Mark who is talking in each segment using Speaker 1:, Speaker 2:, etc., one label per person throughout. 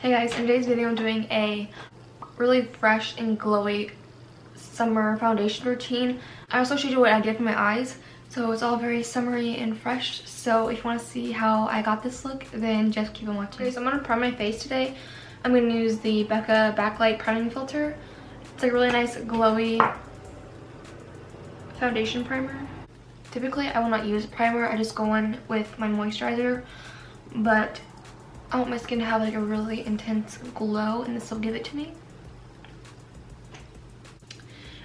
Speaker 1: Hey guys, in today's video I'm doing a really fresh and glowy summer foundation routine. I also showed you what I did for my eyes, so it's all very summery and fresh. So if you want to see how I got this look, then just keep on watching. Okay, so I'm going to prime my face today. I'm going to use the Becca Backlight Priming Filter. It's like a really nice glowy foundation primer. Typically I will not use a primer, I just go in with my moisturizer, but I want my skin to have like a really intense glow, and this will give it to me.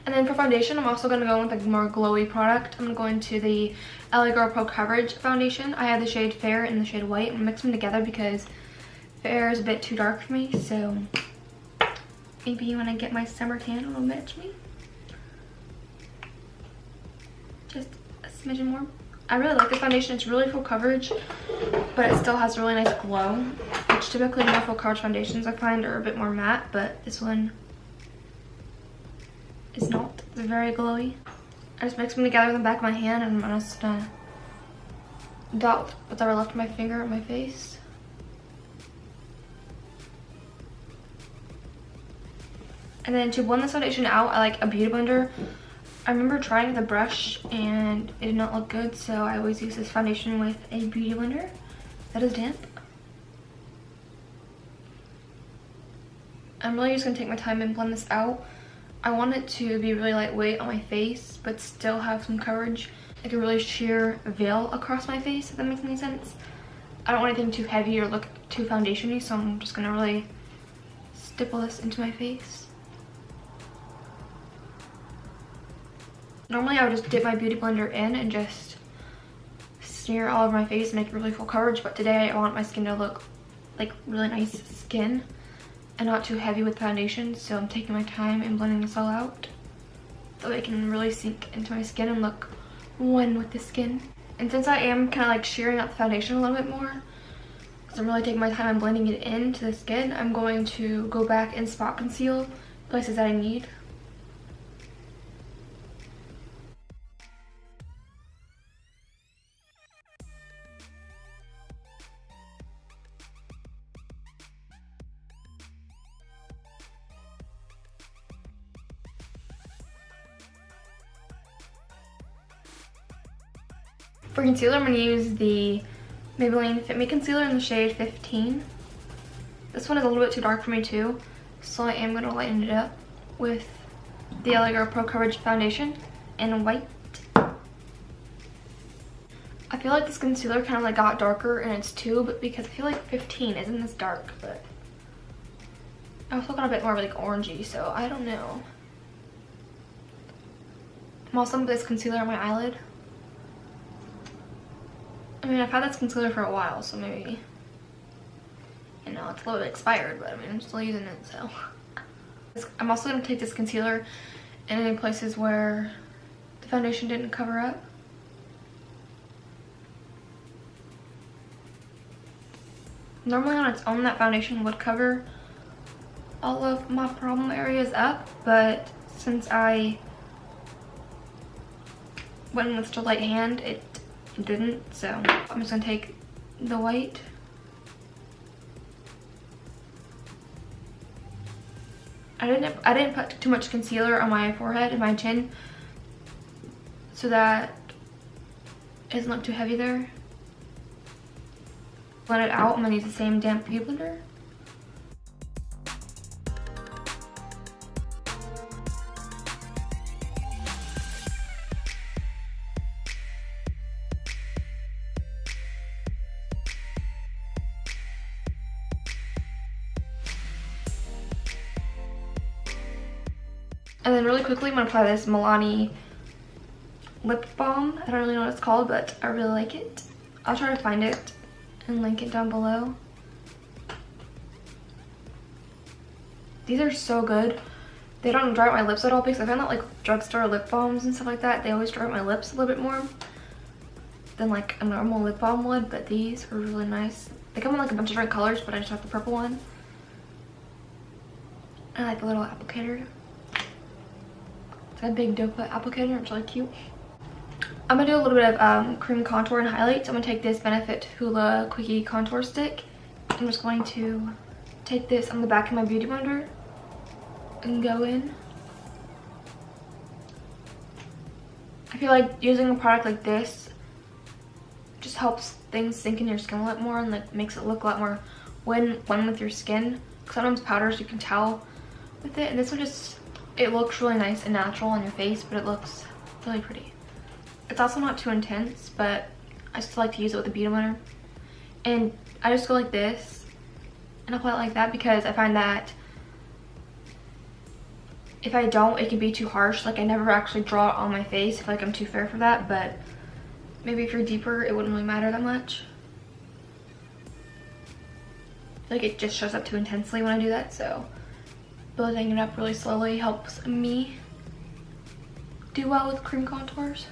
Speaker 1: And then for foundation, I'm also going to go in with like more glowy product. I'm going to go into the LA Girl Pro Coverage foundation. I have the shade Fair and the shade White. I'm going to mix them together because Fair is a bit too dark for me, so maybe you want to get my summer tan, it'll match me. Just a smidgen more. I really like this foundation. It's really full coverage, but it still has a really nice glow, which typically more full coverage foundations I find are a bit more matte, but this one is not. It's very glowy. I just mix them together in the back of my hand, and I'm just gonna dot whatever left of my finger on my face. And then to blend this foundation out, I like a beauty blender. I remember trying with a brush and it did not look good, so I always use this foundation with a beauty blender that is damp. I'm really just going to take my time and blend this out. I want it to be really lightweight on my face, but still have some coverage. Like a really sheer veil across my face, if that makes any sense. I don't want anything too heavy or look too foundation-y, so I'm just going to really stipple this into my face. Normally I would just dip my beauty blender in and just smear all over my face and make it really full coverage, but today I want my skin to look like really nice skin and not too heavy with foundation, so I'm taking my time and blending this all out so it can really sink into my skin and look one with the skin. And since I am kind of like shearing out the foundation a little bit more, because I'm really taking my time and blending it into the skin, I'm going to go back and spot conceal places that I need. For concealer, I'm going to use the Maybelline Fit Me Concealer in the shade 15. This one is a little bit too dark for me too, so I am going to lighten it up with the LA Girl Pro Coverage Foundation in white. I feel like this concealer kind of like got darker in its tube because I feel like 15 isn't this dark, but I also got a bit more like orangey, so I don't know. I'm also going to put this concealer on my eyelid. I mean, I've had this concealer for a while, so maybe, you know, it's a little bit expired, but I mean, I'm still using it, so. I'm also going to take this concealer in any places where the foundation didn't cover up. Normally on its own, that foundation would cover all of my problem areas up, but since I went in with such a light hand, it didn't, so I'm just gonna take the white I didn't put too much concealer on my forehead and my chin so that it doesn't look too heavy there. Blend it out. I'm gonna use the same damp beauty blender. And then really quickly, I'm going to apply this Milani lip balm. I don't really know what it's called, but I really like it. I'll try to find it and link it down below. These are so good. They don't dry out my lips at all, because I found that like drugstore lip balms and stuff like that, they always dry out my lips a little bit more than like a normal lip balm would, but these are really nice. They come in like a bunch of different colors, but I just have the purple one. I like the little applicator. It's a big doe foot applicator. It's really cute. I'm gonna do a little bit of cream contour and highlights. I'm gonna take this Benefit Hoola Quickie contour stick. I'm just going to take this on the back of my beauty blender and go in. I feel like using a product like this just helps things sink in your skin a lot more and like makes it look a lot more when with your skin. Sometimes powders you can tell with it, and this one just, it looks really nice and natural on your face, but it looks really pretty. It's also not too intense, but I still like to use it with a beauty blender. And I just go like this and apply it like that because I find that if I don't, it can be too harsh. Like I never actually draw it on my face. I feel like I'm too fair for that, but maybe if you're deeper, it wouldn't really matter that much. I feel like it just shows up too intensely when I do that, so building it up really slowly helps me do well with cream contours.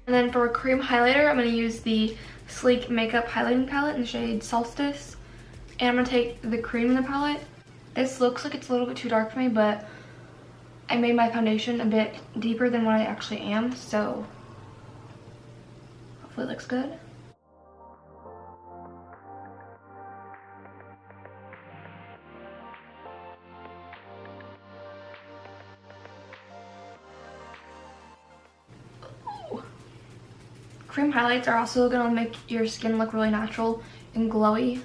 Speaker 1: And then for a cream highlighter, I'm going to use the Sleek Makeup Highlighting Palette in the shade Solstice. And I'm going to take the cream in the palette. This looks like it's a little bit too dark for me, but I made my foundation a bit deeper than what I actually am, so hopefully it looks good. Cream highlights are also going to make your skin look really natural and glowy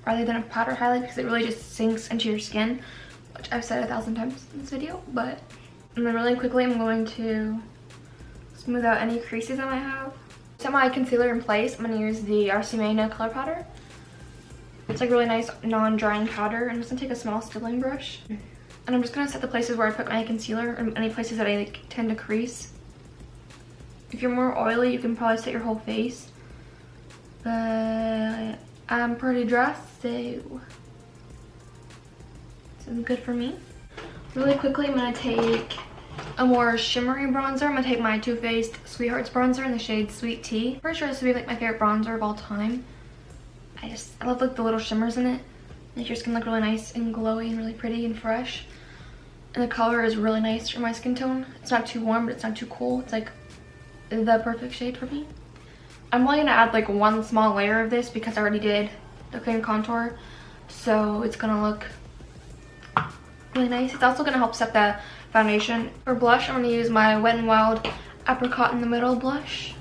Speaker 1: rather than a powder highlight because it really just sinks into your skin, which I've said 1,000 times in this video. But and then really quickly I'm going to smooth out any creases I might have. Set my concealer in place. I'm going to use the RC Color Powder. It's like really nice non-drying powder. I'm just going to take a small styling brush and I'm just going to set the places where I put my concealer and any places that I like tend to crease. If you're more oily, you can probably set your whole face, but I'm pretty dry, so this is good for me. Really quickly, I'm going to take a more shimmery bronzer. I'm going to take my Too Faced Sweethearts bronzer in the shade Sweet Tea. Pretty sure this would be like my favorite bronzer of all time. I love like the little shimmers in it. Make your skin look really nice and glowy and really pretty and fresh. And the color is really nice for my skin tone. It's not too warm, but it's not too cool. It's like the perfect shade for me. I'm only gonna add like one small layer of this because I already did the cream contour, so it's gonna look really nice. It's also gonna help set the foundation. For blush, I'm gonna use my Wet n Wild Apricot in the Middle blush.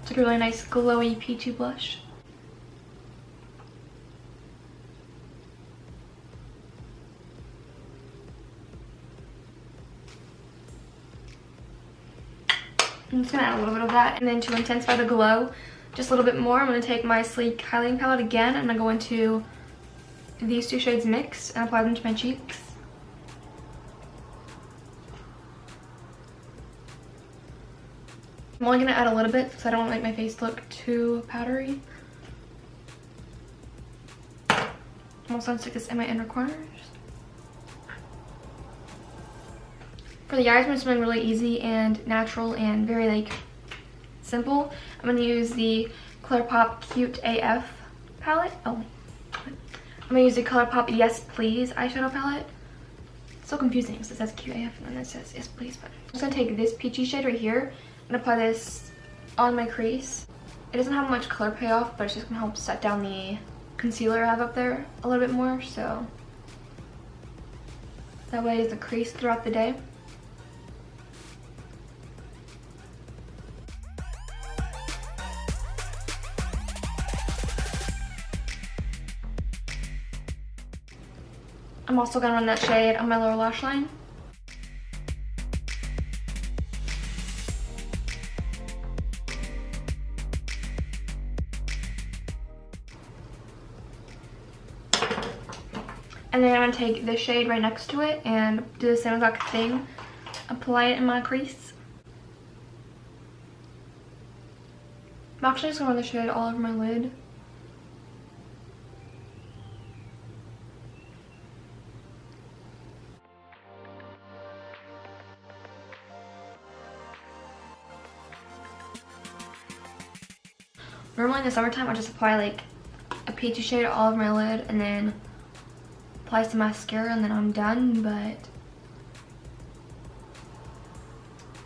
Speaker 1: It's like a really nice glowy peachy blush. I'm just going to add a little bit of that, and then to intensify the glow just a little bit more, I'm going to take my Sleek highlighting palette again, and I'm going to go into these two shades mix and apply them to my cheeks. I'm only going to add a little bit because I don't want to make my face look too powdery. I'm also going to stick this in my inner corners. For the eyes, I'm just doing really easy and natural and very like simple. I'm going to use the Colourpop Cute AF palette. Oh, I'm going to use the Colourpop Yes Please eyeshadow palette. It's so confusing because it says Cute AF and then it says Yes Please. But I'm just going to take this peachy shade right here and apply this on my crease. It doesn't have much color payoff, but it's just going to help set down the concealer I have up there a little bit more, so that way it doesn't crease throughout the day. I'm also going to run that shade on my lower lash line. And then I'm going to take this shade right next to it and do the same exact thing. Apply it in my crease. I'm actually just going to run the shade all over my lid. Normally in the summertime I just apply like a peachy shade all over my lid and then apply some mascara and then I'm done, but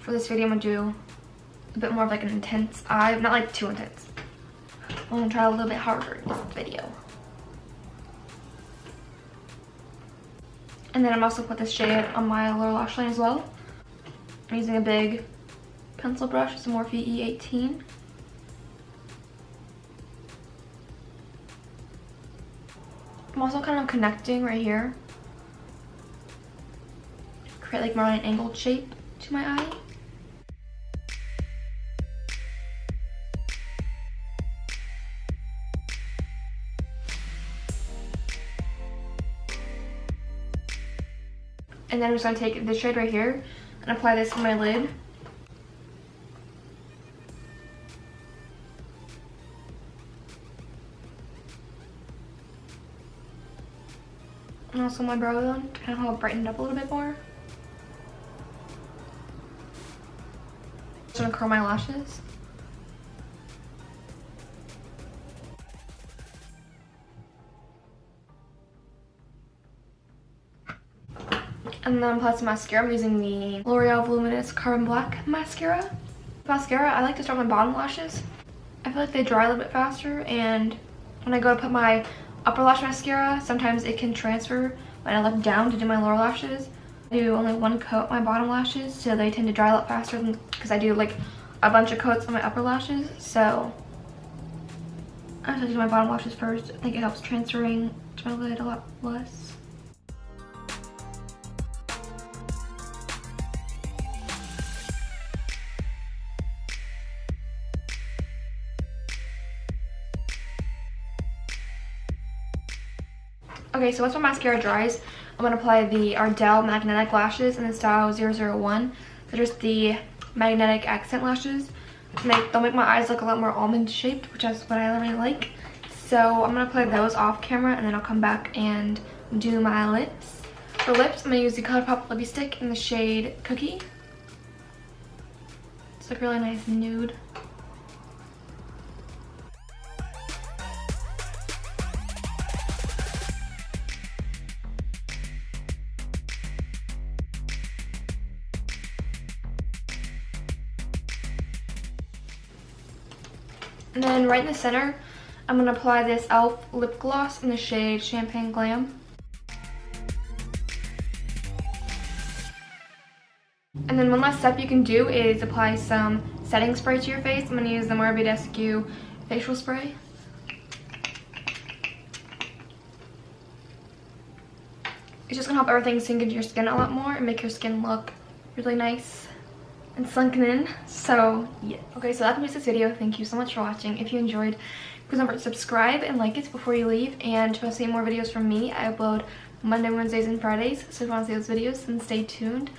Speaker 1: for this video I'm gonna do a bit more of like an intense eye, not like too intense. I'm gonna try a little bit harder in this video. And then I'm also put this shade on my lower lash line as well. I'm using a big pencil brush, it's a Morphe E18. I'm also kind of connecting right here. Create like more of an angled shape to my eye. And then I'm just going to take this shade right here and apply this to my lid. And also my brow bone to kind of help brighten it up a little bit more. Just going to curl my lashes. And then apply some mascara. I'm using the L'Oreal Voluminous Carbon Black mascara. Mascara, I like to start with my bottom lashes. I feel like they dry a little bit faster, and when I go to put my upper lash mascara, sometimes it can transfer when I look down to do my lower lashes. I do only one coat on my bottom lashes, so they tend to dry a lot faster than because I do like a bunch of coats on my upper lashes. So I have to do my bottom lashes first. I think it helps transferring to my lid a lot less. Okay, so once my mascara dries, I'm going to apply the Ardell Magnetic Lashes in the style 001. They're just the magnetic accent lashes. They'll make my eyes look a lot more almond shaped, which is what I really like. So I'm going to apply those off camera and then I'll come back and do my lips. For lips, I'm going to use the Colourpop lippie stick in the shade Cookie. It's like really nice nude. And then right in the center, I'm going to apply this e.l.f. lip gloss in the shade Champagne Glam. And then one last step you can do is apply some setting spray to your face. I'm going to use the badescu facial spray. It's just going to help everything sink into your skin a lot more and make your skin look really nice and sunken in. So yeah. Okay, so that completes this video. Thank you so much for watching. If you enjoyed, please remember to subscribe and like it before you leave. And to see more videos from me, I upload Monday, Wednesdays, and Fridays. So if you want to see those videos, then stay tuned.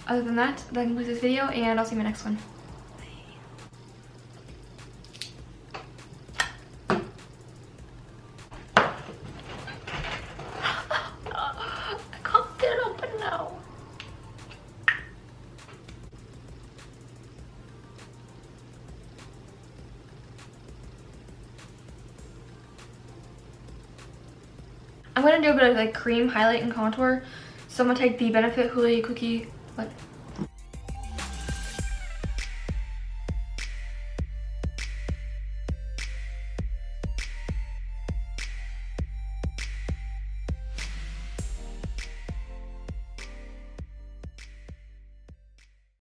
Speaker 1: Other than that, that completes this video, and I'll see you in my next one. I'm going to do a bit of like cream highlight and contour. So I'm going to take the Benefit Hoola Quickie,